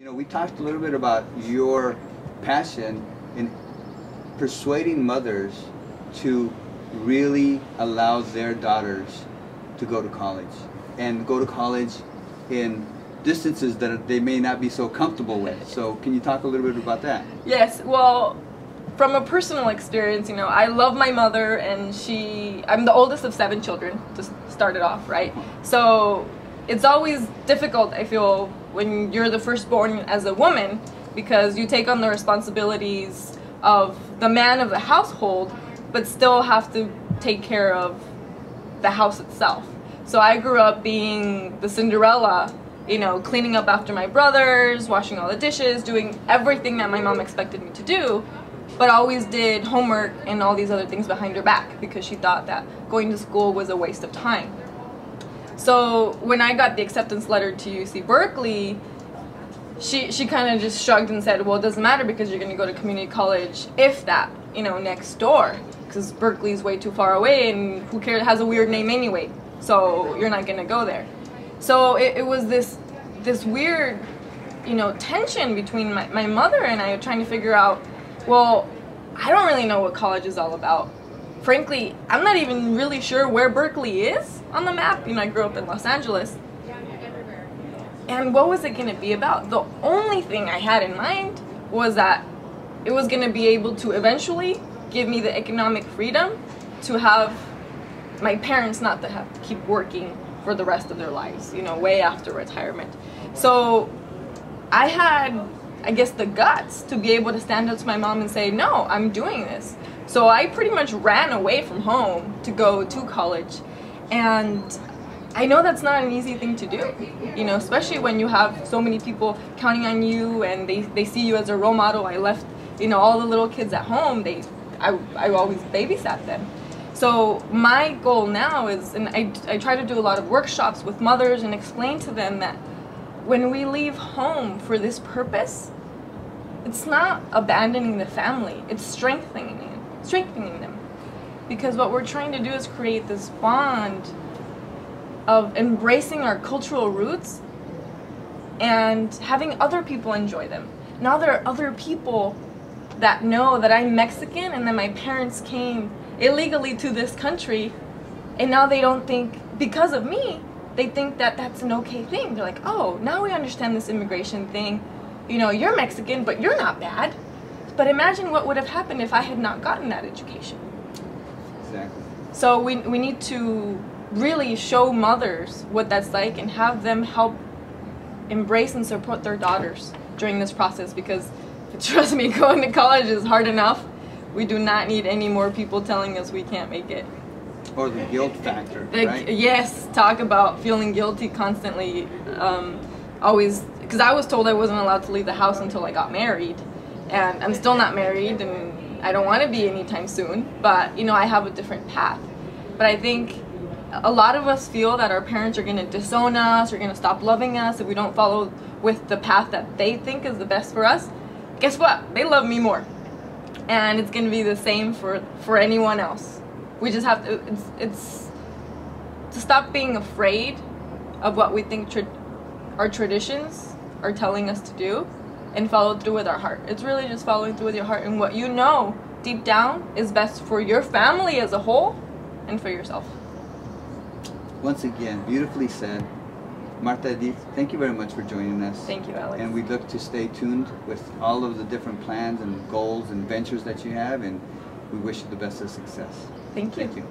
You know, we talked a little bit about your passion in persuading mothers to really allow their daughters to go to college and go to college in distances that they may not be so comfortable with. So can you talk a little bit about that? Yes, well, from a personal experience, you know, I love my mother, and I'm the oldest of 7 children, to start it off, right? So it's always difficult, I feel, when you're the firstborn as a woman, because you take on the responsibilities of the man of the household, but still have to take care of the house itself. So I grew up being the Cinderella, you know, cleaning up after my brothers, washing all the dishes, doing everything that my mom expected me to do, but always did homework and all these other things behind her back because she thought that going to school was a waste of time. So when I got the acceptance letter to UC Berkeley, she kind of just shrugged and said, well, it doesn't matter because you're going to go to community college, if that, you know, next door, because Berkeley's way too far away, and who cares, it has a weird name anyway, so you're not going to go there. So it was this weird, you know, tension between my mother and I, trying to figure out, well, I don't really know what college is all about. Frankly, I'm not even really sure where Berkeley is on the map. You know, I grew up in Los Angeles. And what was it going to be about? The only thing I had in mind was that it was going to be able to eventually give me the economic freedom to have my parents not to have to keep working for the rest of their lives, you know, way after retirement. So I had, I guess, the guts to be able to stand up to my mom and say, no, I'm doing this. So I pretty much ran away from home to go to college. And I know that's not an easy thing to do, you know, especially when you have so many people counting on you and they see you as a role model. I left, you know, all the little kids at home. I always babysat them. So my goal now is, and I try to do a lot of workshops with mothers and explain to them that when we leave home for this purpose, it's not abandoning the family, it's strengthening them. Because what we're trying to do is create this bond of embracing our cultural roots and having other people enjoy them. Now there are other people that know that I'm Mexican and that my parents came illegally to this country, and now they don't think, because of me, they think that that's an okay thing. They're like, oh, now we understand this immigration thing. You know, you're Mexican, but you're not bad. But imagine what would have happened if I had not gotten that education. Exactly. So we need to really show mothers what that's like and have them help embrace and support their daughters during this process, because trust me, going to college is hard enough. We do not need any more people telling us we can't make it. Or the guilt factor, right? Yes, talk about feeling guilty constantly. Always, because I was told I wasn't allowed to leave the house until I got married. And I'm still not married, and I don't want to be anytime soon. But, you know, I have a different path. But I think a lot of us feel that our parents are going to disown us, or going to stop loving us if we don't follow with the path that they think is the best for us. Guess what? They love me more. And it's going to be the same for anyone else. We just have to, it's to stop being afraid of what we think our traditions are telling us to do, and follow through with our heart. It's really just following through with your heart and what you know deep down is best for your family as a whole and for yourself. Once again, beautifully said. Marta, Edith, thank you very much for joining us. Thank you, Alex. And we look to stay tuned with all of the different plans and goals and ventures that you have, and we wish you the best of success. Thank you. Thank you.